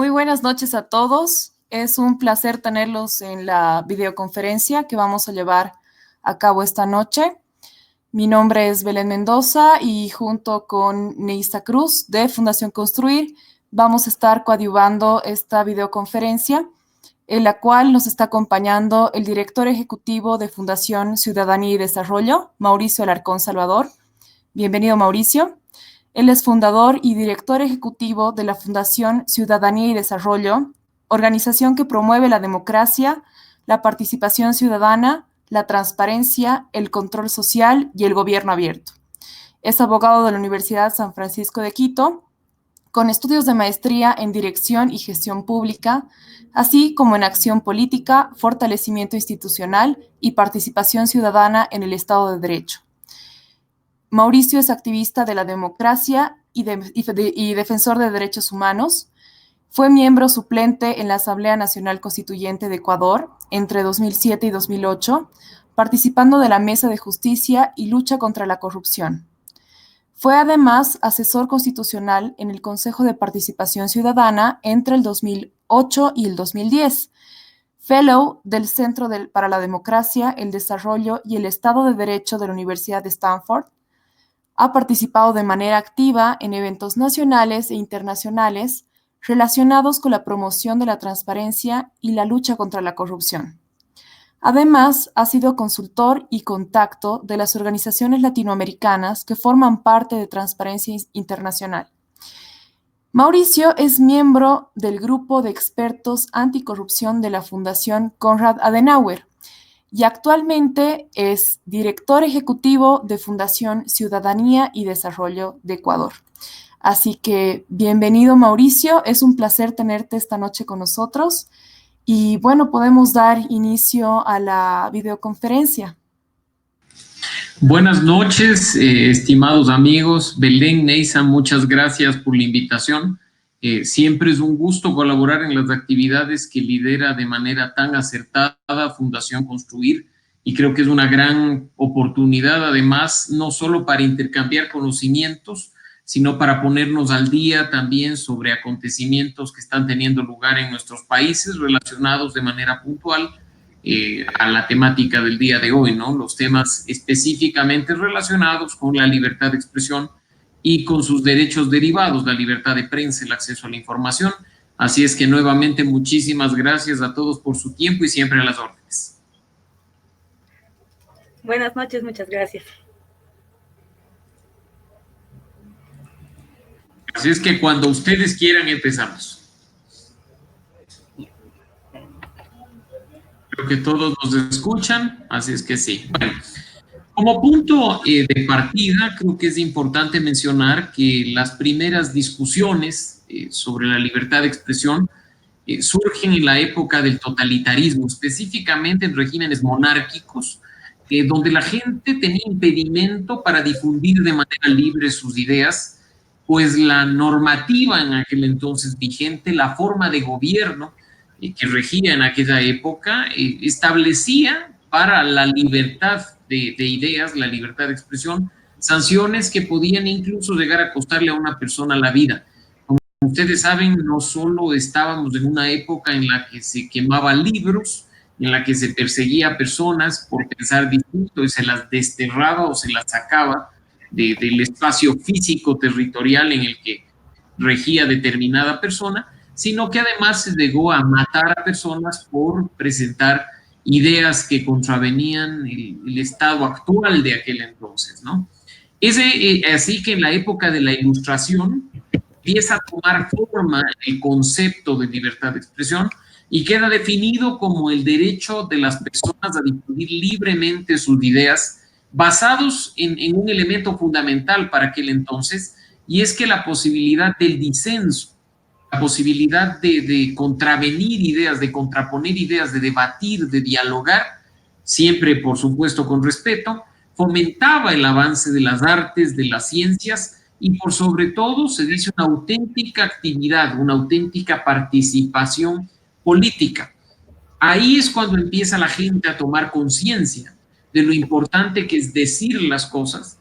Muy buenas noches a todos. Es un placer tenerlos en la videoconferencia que vamos a llevar a cabo esta noche. Mi nombre es Belén Mendoza y junto con Neisa Cruz de Fundación Construir vamos a estar coadyuvando esta videoconferencia en la cual nos está acompañando el director ejecutivo de Fundación Ciudadanía y Desarrollo, Mauricio Alarcón Salvador. Bienvenido, Mauricio. Él es fundador y director ejecutivo de la Fundación Ciudadanía y Desarrollo, organización que promueve la democracia, la participación ciudadana, la transparencia, el control social y el gobierno abierto. Es abogado de la Universidad San Francisco de Quito, con estudios de maestría en Dirección y Gestión Pública, así como en Acción Política, Fortalecimiento Institucional y Participación Ciudadana en el Estado de Derecho. Mauricio es activista de la democracia y defensor de derechos humanos. Fue miembro suplente en la Asamblea Nacional Constituyente de Ecuador entre 2007 y 2008, participando de la Mesa de Justicia y Lucha contra la Corrupción. Fue además asesor constitucional en el Consejo de Participación Ciudadana entre el 2008 y el 2010, fellow del Centro para la Democracia, el Desarrollo y el Estado de Derecho de la Universidad de Stanford. Ha participado de manera activa en eventos nacionales e internacionales relacionados con la promoción de la transparencia y la lucha contra la corrupción. Además, ha sido consultor y contacto de las organizaciones latinoamericanas que forman parte de Transparencia Internacional. Mauricio es miembro del grupo de expertos anticorrupción de la Fundación Konrad Adenauer y actualmente es director ejecutivo de Fundación Ciudadanía y Desarrollo de Ecuador. Así que bienvenido, Mauricio, es un placer tenerte esta noche con nosotros y bueno, podemos dar inicio a la videoconferencia. Buenas noches, estimados amigos. Belén, Neisa, muchas gracias por la invitación. Siempre es un gusto colaborar en las actividades que lidera de manera tan acertada Fundación Construir y creo que es una gran oportunidad, además, no solo para intercambiar conocimientos, sino para ponernos al día también sobre acontecimientos que están teniendo lugar en nuestros países relacionados de manera puntual a la temática del día de hoy, ¿no? Los temas específicamente relacionados con la libertad de expresión y con sus derechos derivados, la libertad de prensa, el acceso a la información. Así es que nuevamente muchísimas gracias a todos por su tiempo y siempre a las órdenes. Buenas noches, muchas gracias. Así es que cuando ustedes quieran empezamos. Creo que todos nos escuchan, así es que sí. Bueno, como punto de partida, creo que es importante mencionar que las primeras discusiones sobre la libertad de expresión surgen en la época del totalitarismo, específicamente en regímenes monárquicos, donde la gente tenía impedimento para difundir de manera libre sus ideas, pues la normativa en aquel entonces vigente, la forma de gobierno que regía en aquella época, establecía para la libertad de ideas, la libertad de expresión, sanciones que podían incluso llegar a costarle a una persona la vida. Como ustedes saben, no solo estábamos en una época en la que se quemaban libros, en la que se perseguía a personas por pensar distinto y se las desterraba o se las sacaba del espacio físico territorial en el que regía determinada persona, sino que además se llegó a matar a personas por presentar ideas que contravenían el estado actual de aquel entonces, ¿no? Así que en la época de la Ilustración empieza a tomar forma el concepto de libertad de expresión y queda definido como el derecho de las personas a difundir libremente sus ideas basados en un elemento fundamental para aquel entonces, y es que la posibilidad del disenso, la posibilidad de contravenir ideas, de contraponer ideas, de debatir, de dialogar, siempre, por supuesto, con respeto, fomentaba el avance de las artes, de las ciencias y, por sobre todo, se dice una auténtica actividad, una auténtica participación política. Ahí es cuando empieza la gente a tomar conciencia de lo importante que es decir las cosas,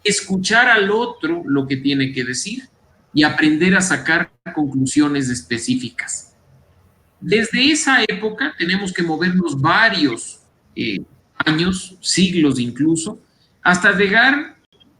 escuchar al otro lo que tiene que decir y aprender a sacar conclusiones específicas. Desde esa época tenemos que movernos varios años, siglos incluso, hasta llegar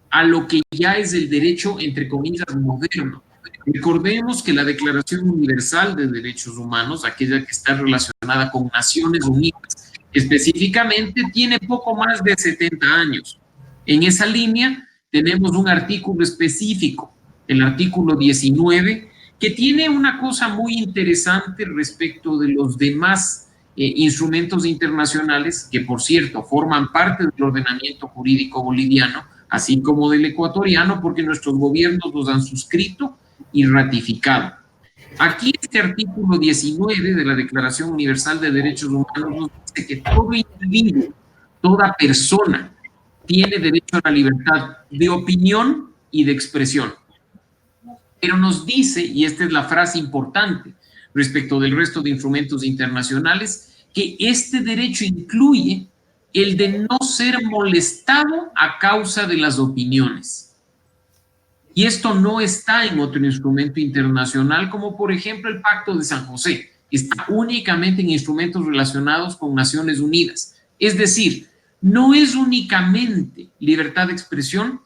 a lo que ya es el derecho, entre comillas, moderno. Recordemos que la Declaración Universal de Derechos Humanos, aquella que está relacionada con Naciones Unidas, específicamente tiene poco más de 70 años. En esa línea tenemos un artículo específico, el artículo 19, que tiene una cosa muy interesante respecto de los demás instrumentos internacionales, que por cierto forman parte del ordenamiento jurídico boliviano, así como del ecuatoriano, porque nuestros gobiernos los han suscrito y ratificado. Aquí este artículo 19 de la Declaración Universal de Derechos Humanos nos dice que todo individuo, toda persona, tiene derecho a la libertad de opinión y de expresión. Pero nos dice, y esta es la frase importante respecto del resto de instrumentos internacionales, que este derecho incluye el de no ser molestado a causa de las opiniones. Y esto no está en otro instrumento internacional, como por ejemplo el Pacto de San José. Está únicamente en instrumentos relacionados con Naciones Unidas. Es decir, no es únicamente libertad de expresión,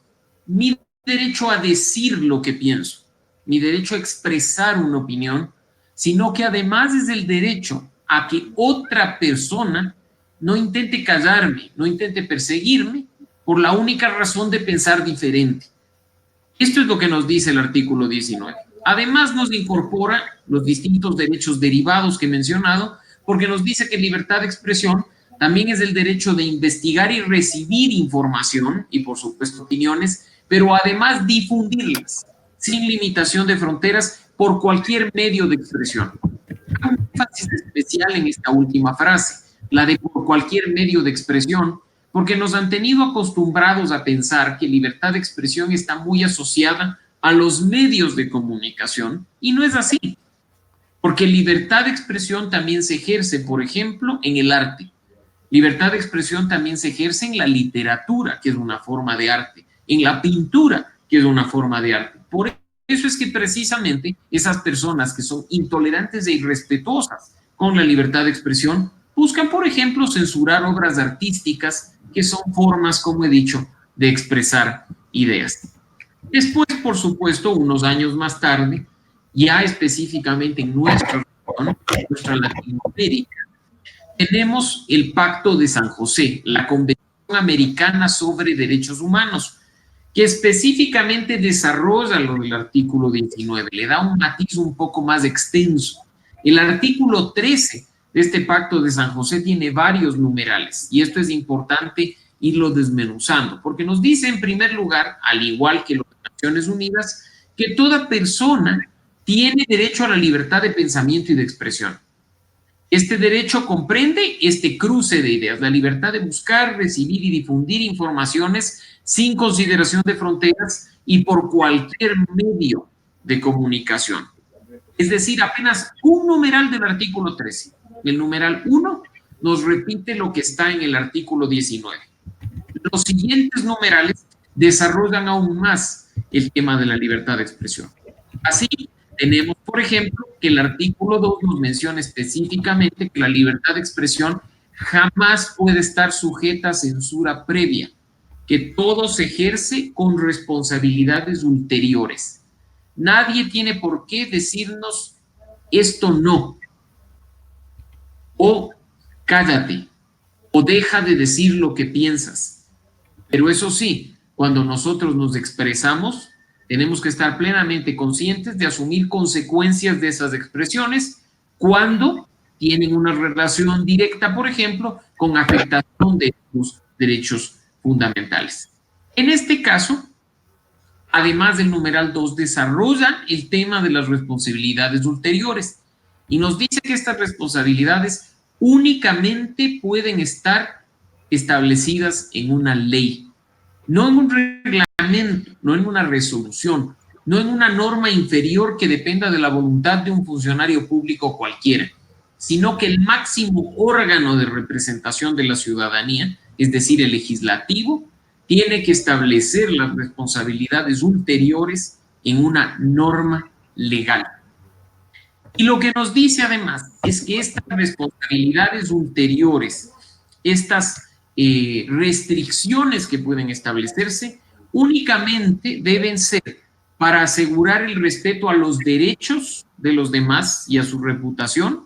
mi derecho a decir lo que pienso, mi derecho a expresar una opinión, sino que además es el derecho a que otra persona no intente callarme, no intente perseguirme por la única razón de pensar diferente. Esto es lo que nos dice el artículo 19. Además nos incorpora los distintos derechos derivados que he mencionado, porque nos dice que libertad de expresión también es el derecho de investigar y recibir información y por supuesto opiniones, pero además difundirlas sin limitación de fronteras por cualquier medio de expresión. Hay un énfasis especial en esta última frase, la de por cualquier medio de expresión, porque nos han tenido acostumbrados a pensar que libertad de expresión está muy asociada a los medios de comunicación, y no es así, porque libertad de expresión también se ejerce, por ejemplo, en el arte. Libertad de expresión también se ejerce en la literatura, que es una forma de arte, en la pintura, que es una forma de arte. Por eso es que precisamente esas personas que son intolerantes e irrespetuosas con la libertad de expresión buscan, por ejemplo, censurar obras artísticas que son formas, como he dicho, de expresar ideas. Después, por supuesto, unos años más tarde, ya específicamente en nuestra región, nuestra Latinoamérica, tenemos el Pacto de San José, la Convención Americana sobre Derechos Humanos, que específicamente desarrolla lo del artículo 19, le da un matiz un poco más extenso. El artículo 13 de este Pacto de San José tiene varios numerales, y esto es importante irlo desmenuzando, porque nos dice en primer lugar, al igual que las Naciones Unidas, que toda persona tiene derecho a la libertad de pensamiento y de expresión. Este derecho comprende este cruce de ideas, la libertad de buscar, recibir y difundir informaciones sin consideración de fronteras y por cualquier medio de comunicación. Es decir, apenas un numeral del artículo 13. El numeral 1 nos repite lo que está en el artículo 19. Los siguientes numerales desarrollan aún más el tema de la libertad de expresión. Así, tenemos, por ejemplo, que el artículo 2 nos menciona específicamente que la libertad de expresión jamás puede estar sujeta a censura previa, que todo se ejerce con responsabilidades ulteriores. Nadie tiene por qué decirnos esto no, o cállate, o deja de decir lo que piensas. Pero eso sí, cuando nosotros nos expresamos, tenemos que estar plenamente conscientes de asumir consecuencias de esas expresiones cuando tienen una relación directa, por ejemplo, con afectación de sus derechos fundamentales. En este caso, además del numeral 2, desarrolla el tema de las responsabilidades ulteriores y nos dice que estas responsabilidades únicamente pueden estar establecidas en una ley, no en un reglamento, no en una resolución, no en una norma inferior que dependa de la voluntad de un funcionario público cualquiera, sino que el máximo órgano de representación de la ciudadanía, es decir, el legislativo, tiene que establecer las responsabilidades ulteriores en una norma legal. Y lo que nos dice además es que estas responsabilidades ulteriores, estas restricciones que pueden establecerse, únicamente deben ser para asegurar el respeto a los derechos de los demás y a su reputación,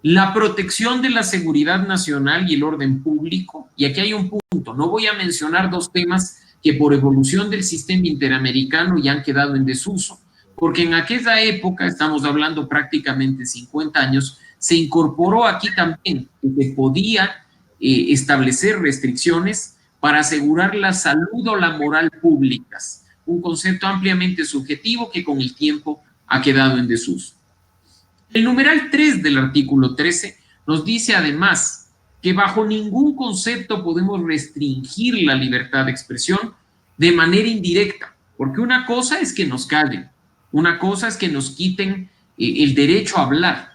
la protección de la seguridad nacional y el orden público. Y aquí hay un punto, no voy a mencionar dos temas que por evolución del sistema interamericano ya han quedado en desuso, porque en aquella época, estamos hablando prácticamente 50 años, se incorporó aquí también que se podía establecer restricciones para asegurar la salud o la moral públicas, un concepto ampliamente subjetivo que con el tiempo ha quedado en desuso. El numeral 3 del artículo 13 nos dice además que bajo ningún concepto podemos restringir la libertad de expresión de manera indirecta, porque una cosa es que nos callen, una cosa es que nos quiten el derecho a hablar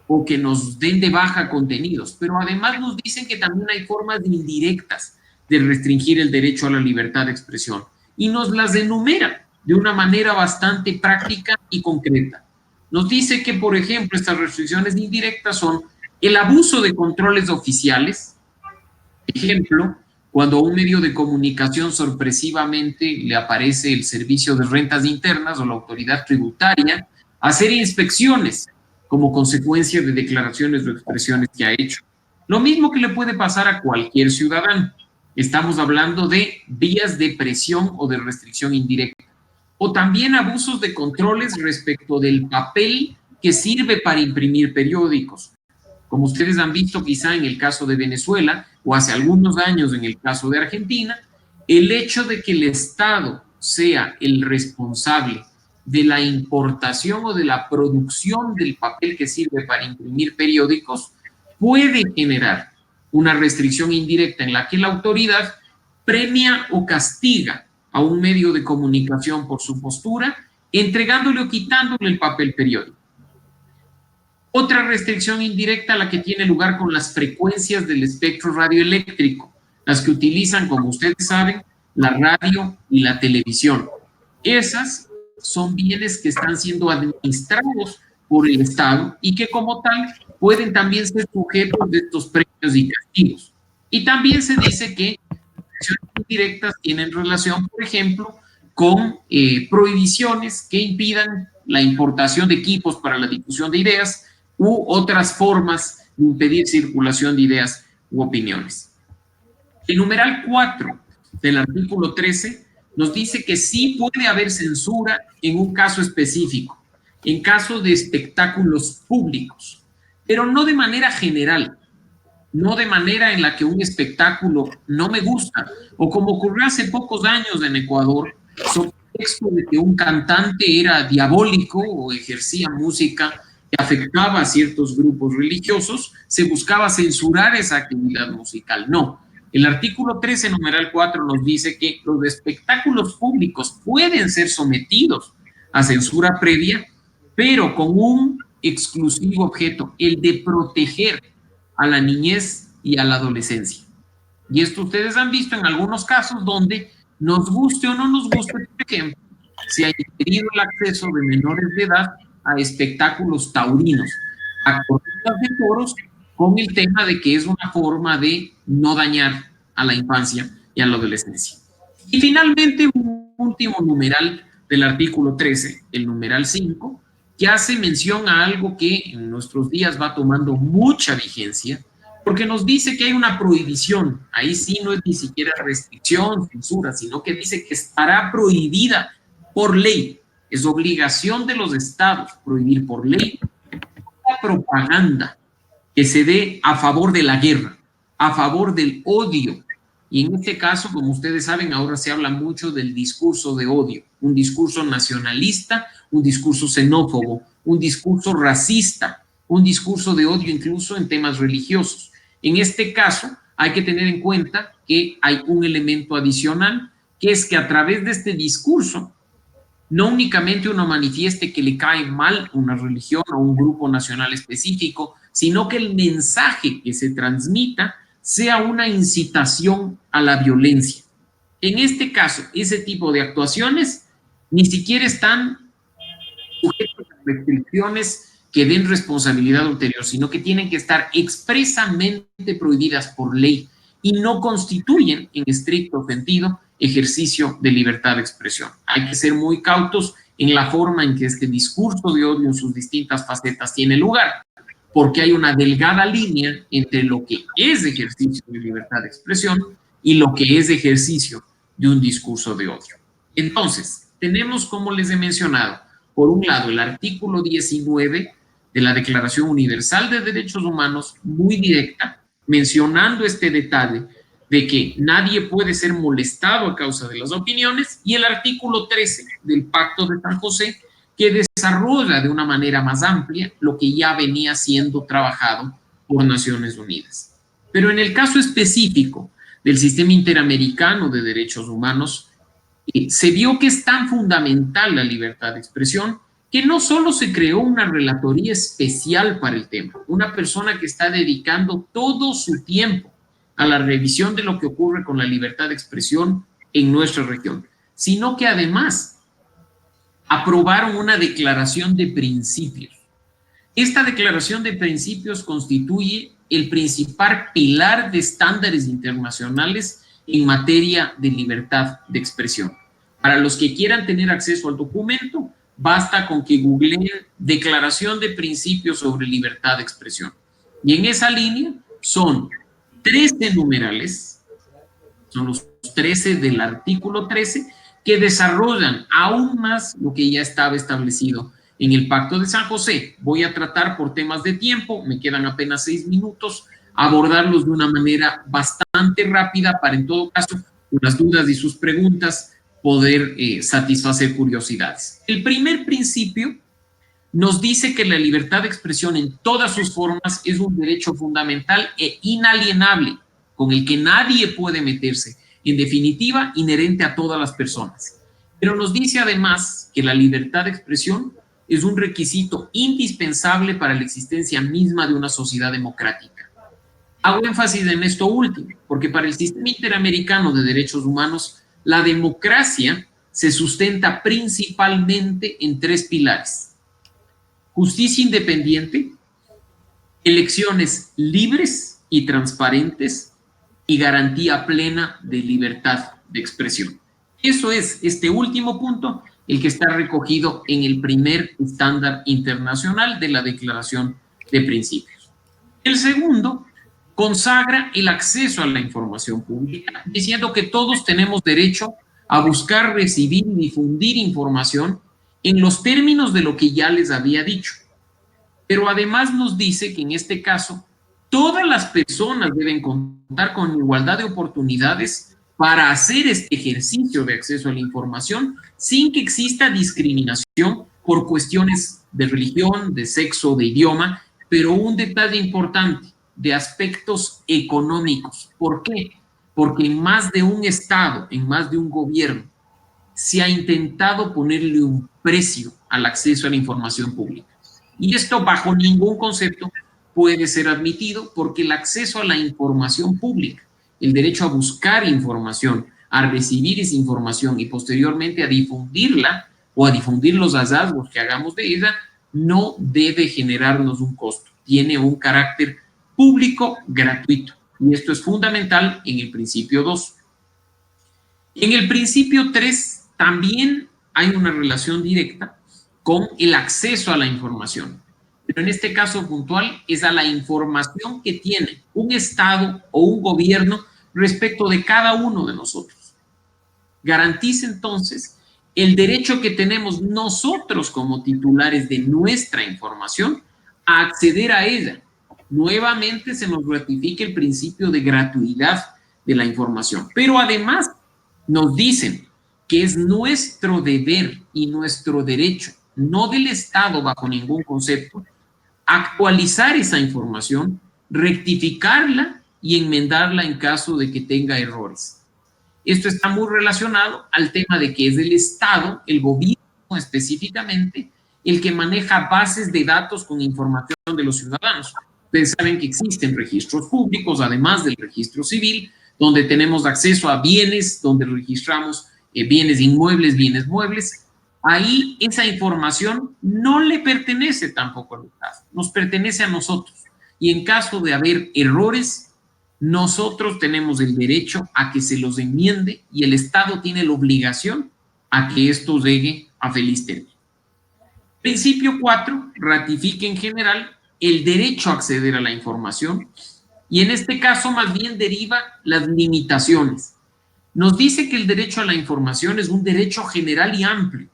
o que nos den de baja contenidos, pero además nos dicen que también hay formas indirectas de restringir el derecho a la libertad de expresión y nos las enumera de una manera bastante práctica y concreta. Nos dice que, por ejemplo, estas restricciones indirectas son el abuso de controles oficiales, ejemplo, cuando a un medio de comunicación sorpresivamente le aparece el Servicio de Rentas Internas o la autoridad tributaria, hacer inspecciones como consecuencia de declaraciones o expresiones que ha hecho. Lo mismo que le puede pasar a cualquier ciudadano. Estamos hablando de vías de presión o de restricción indirecta. O también abusos de controles respecto del papel que sirve para imprimir periódicos. Como ustedes han visto quizá en el caso de Venezuela o hace algunos años en el caso de Argentina, el hecho de que el Estado sea el responsable de la importación o de la producción del papel que sirve para imprimir periódicos puede generar una restricción indirecta en la que la autoridad premia o castiga a un medio de comunicación por su postura, entregándole o quitándole el papel periódico. Otra restricción indirecta, la que tiene lugar con las frecuencias del espectro radioeléctrico, las que utilizan, como ustedes saben, la radio y la televisión. Esas son bienes que están siendo administrados por el Estado y que como tal pueden también ser sujetos de estos premios y castigos. Y también se dice que indirectas tienen relación, por ejemplo, con prohibiciones que impidan la importación de equipos para la difusión de ideas u otras formas de impedir circulación de ideas u opiniones. El numeral 4 del artículo 13 nos dice que sí puede haber censura en un caso específico, en caso de espectáculos públicos, pero no de manera general, no de manera en la que un espectáculo no me gusta, o como ocurrió hace pocos años en Ecuador, sobre el texto de que un cantante era diabólico o ejercía música que afectaba a ciertos grupos religiosos, se buscaba censurar esa actividad musical. No, el artículo 13, numeral 4, nos dice que los espectáculos públicos pueden ser sometidos a censura previa, pero con un exclusivo objeto, el de proteger a la niñez y a la adolescencia. Y esto ustedes han visto en algunos casos donde nos guste o no nos guste, por ejemplo, se ha impedido el acceso de menores de edad a espectáculos taurinos, a corridas de toros, con el tema de que es una forma de no dañar a la infancia y a la adolescencia. Y finalmente, un último numeral del artículo 13, el numeral 5, que hace mención a algo que en nuestros días va tomando mucha vigencia, porque nos dice que hay una prohibición. Ahí sí no es ni siquiera restricción, censura, sino que dice que estará prohibida por ley. Es obligación de los estados prohibir por ley la propaganda que se dé a favor de la guerra, a favor del odio. Y en este caso, como ustedes saben, ahora se habla mucho del discurso de odio, un discurso nacionalista, un discurso xenófobo, un discurso racista, un discurso de odio incluso en temas religiosos. En este caso, hay que tener en cuenta que hay un elemento adicional, que es que a través de este discurso, no únicamente uno manifieste que le cae mal una religión o un grupo nacional específico, sino que el mensaje que se transmita sea una incitación a la violencia. En este caso, ese tipo de actuaciones ni siquiera están sujetos a restricciones que den responsabilidad ulterior, sino que tienen que estar expresamente prohibidas por ley y no constituyen, en estricto sentido, ejercicio de libertad de expresión. Hay que ser muy cautos en la forma en que este discurso de odio en sus distintas facetas tiene lugar, porque hay una delgada línea entre lo que es ejercicio de libertad de expresión y lo que es ejercicio de un discurso de odio. Entonces, tenemos, como les he mencionado, por un lado, el artículo 19 de la Declaración Universal de Derechos Humanos, muy directa, mencionando este detalle de que nadie puede ser molestado a causa de las opiniones, y el artículo 13 del Pacto de San José, que desarrolla de una manera más amplia lo que ya venía siendo trabajado por Naciones Unidas. Pero en el caso específico del Sistema Interamericano de Derechos Humanos, se vio que es tan fundamental la libertad de expresión que no solo se creó una relatoría especial para el tema, una persona que está dedicando todo su tiempo a la revisión de lo que ocurre con la libertad de expresión en nuestra región, sino que además aprobaron una declaración de principios. Esta declaración de principios constituye el principal pilar de estándares internacionales en materia de libertad de expresión. Para los que quieran tener acceso al documento, basta con que googleen Declaración de Principios sobre Libertad de Expresión. Y en esa línea son 13 numerales, son los 13 del artículo 13, que desarrollan aún más lo que ya estaba establecido en el Pacto de San José. Voy a tratar por temas de tiempo, me quedan apenas 6 minutos, abordarlos de una manera bastante rápida para, en todo caso, con las dudas y sus preguntas, poder satisfacer curiosidades. El primer principio nos dice que la libertad de expresión en todas sus formas es un derecho fundamental e inalienable, con el que nadie puede meterse, en definitiva, inherente a todas las personas. Pero nos dice además que la libertad de expresión es un requisito indispensable para la existencia misma de una sociedad democrática. Hago énfasis en esto último, porque para el Sistema Interamericano de Derechos Humanos, la democracia se sustenta principalmente en 3 pilares: justicia independiente, elecciones libres y transparentes y garantía plena de libertad de expresión. Eso es, este último punto, el que está recogido en el primer estándar internacional de la Declaración de Principios. El segundo consagra el acceso a la información pública, diciendo que todos tenemos derecho a buscar, recibir y difundir información en los términos de lo que ya les había dicho. Pero además nos dice que en este caso todas las personas deben contar con igualdad de oportunidades para hacer este ejercicio de acceso a la información sin que exista discriminación por cuestiones de religión, de sexo, de idioma, pero un detalle importante, de aspectos económicos. ¿Por qué? Porque en más de un estado, en más de un gobierno, se ha intentado ponerle un precio al acceso a la información pública. Y esto bajo ningún concepto puede ser admitido, porque el acceso a la información pública, el derecho a buscar información, a recibir esa información y posteriormente a difundirla o a difundir los hallazgos que hagamos de ella, no debe generarnos un costo. Tiene un carácter público gratuito. Y esto es fundamental en el principio 2. En el principio 3 también hay una relación directa con el acceso a la información. Pero en este caso puntual es a la información que tiene un Estado o un gobierno respecto de cada uno de nosotros. Garantiza entonces el derecho que tenemos nosotros como titulares de nuestra información a acceder a ella. Nuevamente se nos ratifica el principio de gratuidad de la información. Pero además nos dicen que es nuestro deber y nuestro derecho, no del Estado bajo ningún concepto, actualizar esa información, rectificarla y enmendarla en caso de que tenga errores. Esto está muy relacionado al tema de que es el Estado, el gobierno específicamente, el que maneja bases de datos con información de los ciudadanos. Ustedes saben que existen registros públicos, además del registro civil, donde tenemos acceso a bienes, donde registramos bienes inmuebles, bienes muebles, ahí esa información no le pertenece tampoco al Estado, nos pertenece a nosotros. Y en caso de haber errores, nosotros tenemos el derecho a que se los enmiende y el Estado tiene la obligación a que esto llegue a feliz término. Principio 4, ratifica en general el derecho a acceder a la información y en este caso más bien deriva las limitaciones. Nos dice que el derecho a la información es un derecho general y amplio,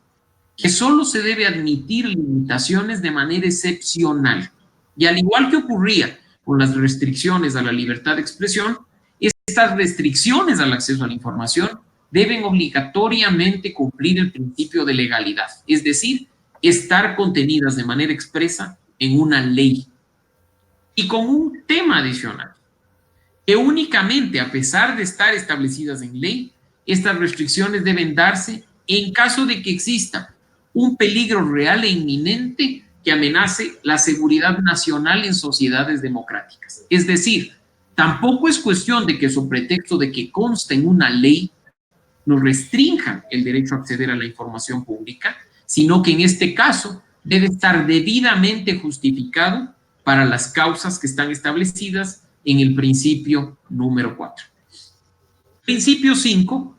que solo se debe admitir limitaciones de manera excepcional. Y al igual que ocurría con las restricciones a la libertad de expresión, estas restricciones al acceso a la información deben obligatoriamente cumplir el principio de legalidad, es decir, estar contenidas de manera expresa en una ley. Y con un tema adicional, que únicamente a pesar de estar establecidas en ley, estas restricciones deben darse en caso de que exista un peligro real e inminente que amenace la seguridad nacional en sociedades democráticas. Es decir, tampoco es cuestión de que sobre pretexto de que consta en una ley nos restrinjan el derecho a acceder a la información pública, sino que en este caso debe estar debidamente justificado para las causas que están establecidas en el principio número 4. Principio 5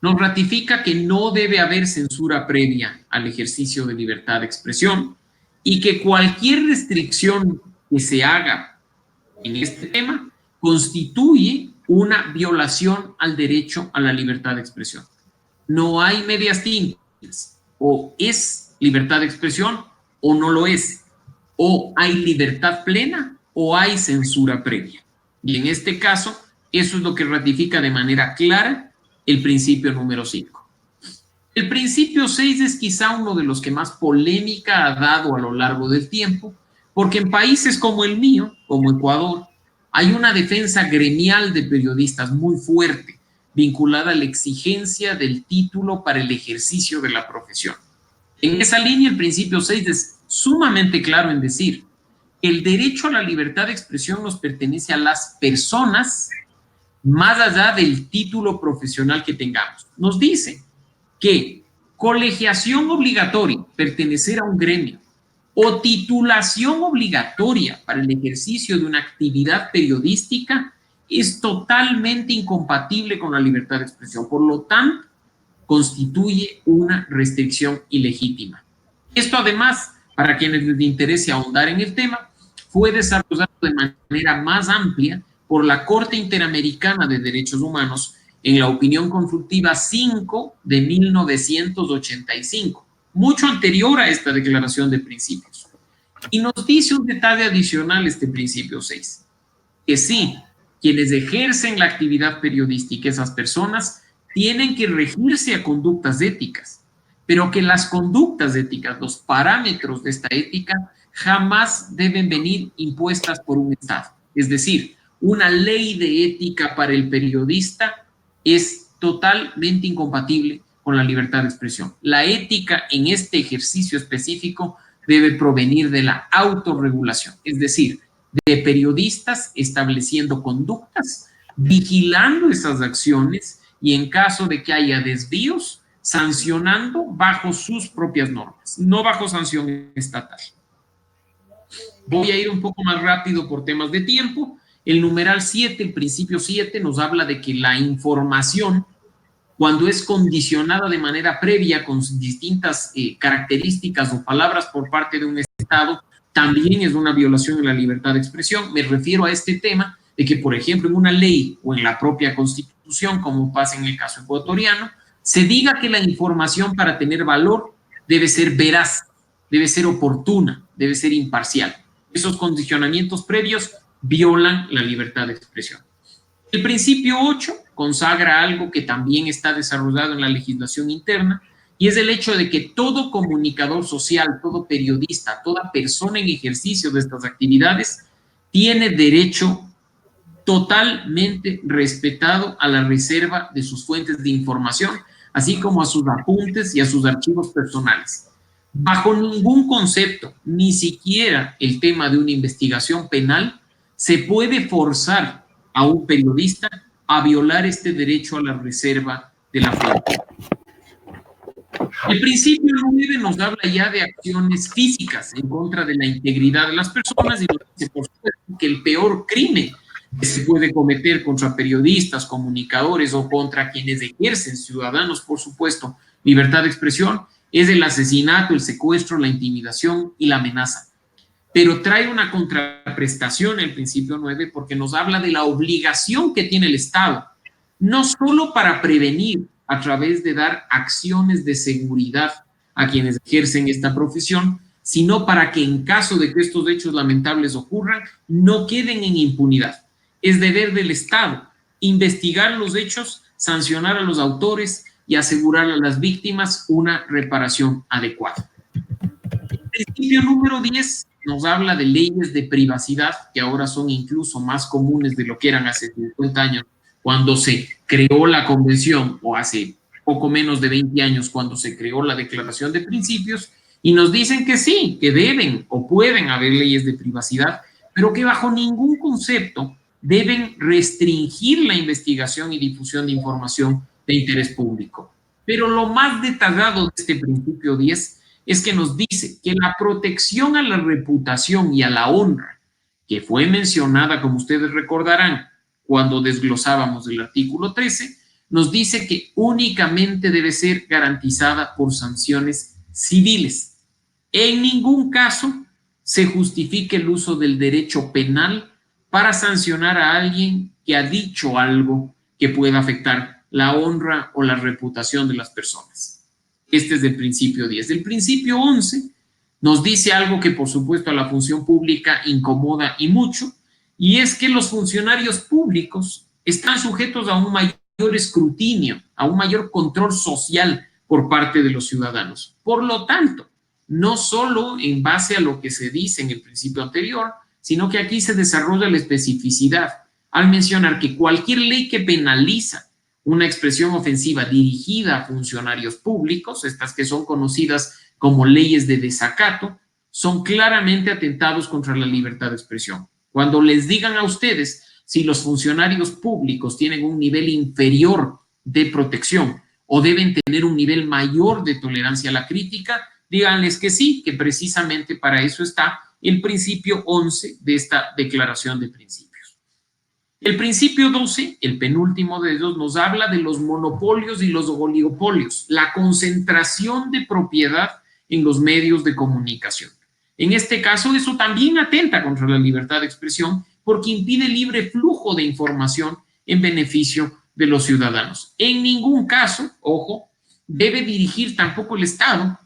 nos ratifica que no debe haber censura previa al ejercicio de libertad de expresión y que cualquier restricción que se haga en este tema constituye una violación al derecho a la libertad de expresión. No hay medias tintas, o es libertad de expresión o no lo es, o hay libertad plena o hay censura previa. Y en este caso, eso es lo que ratifica de manera clara el principio número 5. El principio 6 es quizá uno de los que más polémica ha dado a lo largo del tiempo, porque en países como el mío, como Ecuador, hay una defensa gremial de periodistas muy fuerte, vinculada a la exigencia del título para el ejercicio de la profesión. En esa línea, el principio 6 es sumamente claro en decir que el derecho a la libertad de expresión nos pertenece a las personas más allá del título profesional que tengamos. Nos dice que colegiación obligatoria, pertenecer a un gremio, o titulación obligatoria para el ejercicio de una actividad periodística es totalmente incompatible con la libertad de expresión. Por lo tanto, constituye una restricción ilegítima. Esto además, para quienes les interese ahondar en el tema, fue desarrollado de manera más amplia por la Corte Interamericana de Derechos Humanos en la opinión consultiva 5 de 1985, mucho anterior a esta declaración de principios. Y nos dice un detalle adicional este principio 6, que sí, quienes ejercen la actividad periodística, esas personas, tienen que regirse a conductas éticas, pero que las conductas éticas, los parámetros de esta ética, jamás deben venir impuestas por un Estado. Es decir, una ley de ética para el periodista es totalmente incompatible con la libertad de expresión. La ética en este ejercicio específico debe provenir de la autorregulación, es decir, de periodistas estableciendo conductas, vigilando esas acciones y en caso de que haya desvíos, sancionando bajo sus propias normas, no bajo sanción estatal. Voy a ir un poco más rápido por temas de tiempo. El numeral 7, el principio 7, nos habla de que la información, cuando es condicionada de manera previa con distintas características o palabras por parte de un Estado, también es una violación de la libertad de expresión. Me refiero a este tema de que, por ejemplo, en una ley o en la propia Constitución, como pasa en el caso ecuatoriano, se diga que la información para tener valor debe ser veraz, debe ser oportuna, debe ser imparcial. Esos condicionamientos previos violan la libertad de expresión. El principio 8 consagra algo que también está desarrollado en la legislación interna y es el hecho de que todo comunicador social, todo periodista, toda persona en ejercicio de estas actividades tiene derecho totalmente respetado a la reserva de sus fuentes de información, así como a sus apuntes y a sus archivos personales. Bajo ningún concepto, ni siquiera el tema de una investigación penal, se puede forzar a un periodista a violar este derecho a la reserva de la fuente. El principio 9 nos habla ya de acciones físicas en contra de la integridad de las personas y nos dice, por supuesto, que el peor crimen que se puede cometer contra periodistas, comunicadores o contra quienes ejercen, ciudadanos, por supuesto, libertad de expresión, es el asesinato, el secuestro, la intimidación y la amenaza. Pero trae una contraprestación el principio 9 porque nos habla de la obligación que tiene el Estado, no solo para prevenir a través de dar acciones de seguridad a quienes ejercen esta profesión, sino para que en caso de que estos hechos lamentables ocurran, no queden en impunidad. Es deber del Estado investigar los hechos, sancionar a los autores y asegurar a las víctimas una reparación adecuada. El principio número 10 nos habla de leyes de privacidad que ahora son incluso más comunes de lo que eran hace 50 años cuando se creó la convención o hace poco menos de 20 años cuando se creó la Declaración de Principios y nos dicen que sí, que deben o pueden haber leyes de privacidad, pero que bajo ningún concepto deben restringir la investigación y difusión de información de interés público. Pero lo más detallado de este principio 10 es que nos dice que la protección a la reputación y a la honra, que fue mencionada, como ustedes recordarán, cuando desglosábamos el artículo 13, nos dice que únicamente debe ser garantizada por sanciones civiles. En ningún caso se justifique el uso del derecho penal para sancionar a alguien que ha dicho algo que pueda afectar la honra o la reputación de las personas. Este es del principio 10. El principio 11 nos dice algo que, por supuesto, a la función pública incomoda y mucho, y es que los funcionarios públicos están sujetos a un mayor escrutinio, a un mayor control social por parte de los ciudadanos. Por lo tanto, no solo en base a lo que se dice en el principio anterior, sino que aquí se desarrolla la especificidad al mencionar que cualquier ley que penaliza una expresión ofensiva dirigida a funcionarios públicos, estas que son conocidas como leyes de desacato, son claramente atentados contra la libertad de expresión. Cuando les digan a ustedes si los funcionarios públicos tienen un nivel inferior de protección o deben tener un nivel mayor de tolerancia a la crítica, díganles que sí, que precisamente para eso está el principio 11 de esta declaración de principios. El principio 12, el penúltimo de ellos, nos habla de los monopolios y los oligopolios, la concentración de propiedad en los medios de comunicación. En este caso, eso también atenta contra la libertad de expresión porque impide libre flujo de información en beneficio de los ciudadanos. En ningún caso, ojo, debe dirigir tampoco el Estado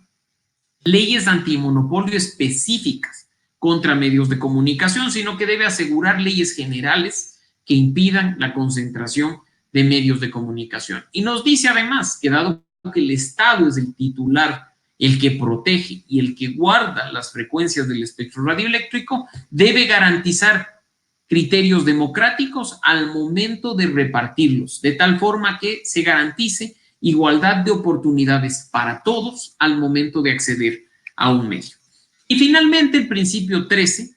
leyes antimonopolio específicas contra medios de comunicación, sino que debe asegurar leyes generales que impidan la concentración de medios de comunicación. Y nos dice además que dado que el Estado es el titular, el que protege y el que guarda las frecuencias del espectro radioeléctrico, debe garantizar criterios democráticos al momento de repartirlos, de tal forma que se garantice igualdad de oportunidades para todos al momento de acceder a un medio. Y finalmente el principio 13,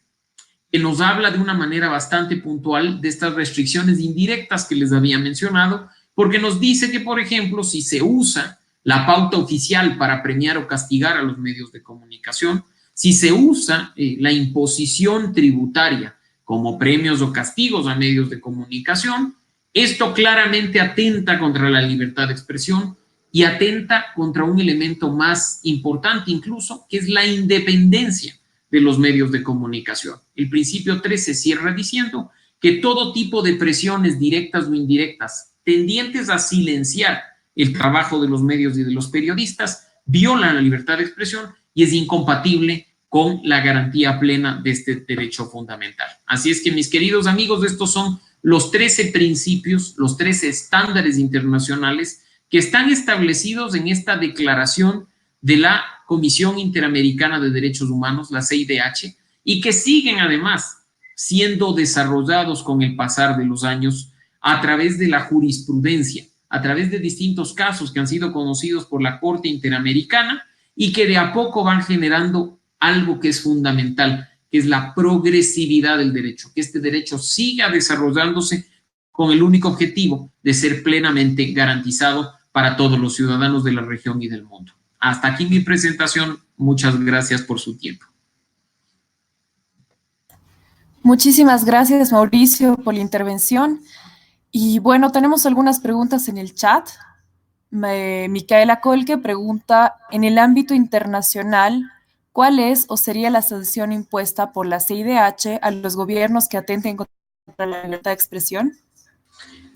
que nos habla de una manera bastante puntual de estas restricciones indirectas que les había mencionado, porque nos dice que, por ejemplo, si se usa la pauta oficial para premiar o castigar a los medios de comunicación, si se usa la imposición tributaria como premios o castigos a medios de comunicación, esto claramente atenta contra la libertad de expresión y atenta contra un elemento más importante incluso, que es la independencia de los medios de comunicación. El principio 13 cierra diciendo que todo tipo de presiones directas o indirectas tendientes a silenciar el trabajo de los medios y de los periodistas violan la libertad de expresión y es incompatible con la garantía plena de este derecho fundamental. Así es que, mis queridos amigos, estos son los 13 principios, los 13 estándares internacionales que están establecidos en esta declaración de la Comisión Interamericana de Derechos Humanos, la CIDH, y que siguen además siendo desarrollados con el pasar de los años a través de la jurisprudencia, a través de distintos casos que han sido conocidos por la Corte Interamericana y que de a poco van generando algo que es fundamental, que es la progresividad del derecho, que este derecho siga desarrollándose con el único objetivo de ser plenamente garantizado para todos los ciudadanos de la región y del mundo. hasta aquí mi presentación. Muchas gracias por su tiempo. Muchísimas gracias, Mauricio, por la intervención. Y bueno, tenemos algunas preguntas en el chat. Micaela Colque pregunta, en el ámbito internacional, ¿cuál es o sería la sanción impuesta por la CIDH a los gobiernos que atenten contra la libertad de expresión?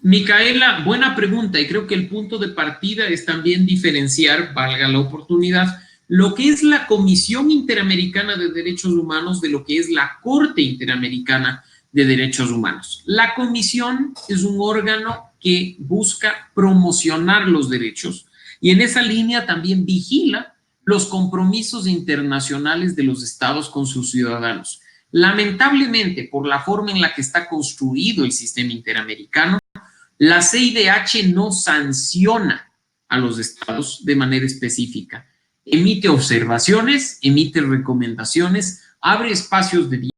Micaela, buena pregunta, y creo que el punto de partida es también diferenciar, valga la oportunidad, lo que es la Comisión Interamericana de Derechos Humanos de lo que es la Corte Interamericana de Derechos Humanos. La comisión es un órgano que busca promocionar los derechos y en esa línea también vigila los compromisos internacionales de los estados con sus ciudadanos. Lamentablemente, por la forma en la que está construido el sistema interamericano, la CIDH no sanciona a los estados de manera específica. Emite observaciones, emite recomendaciones, abre espacios de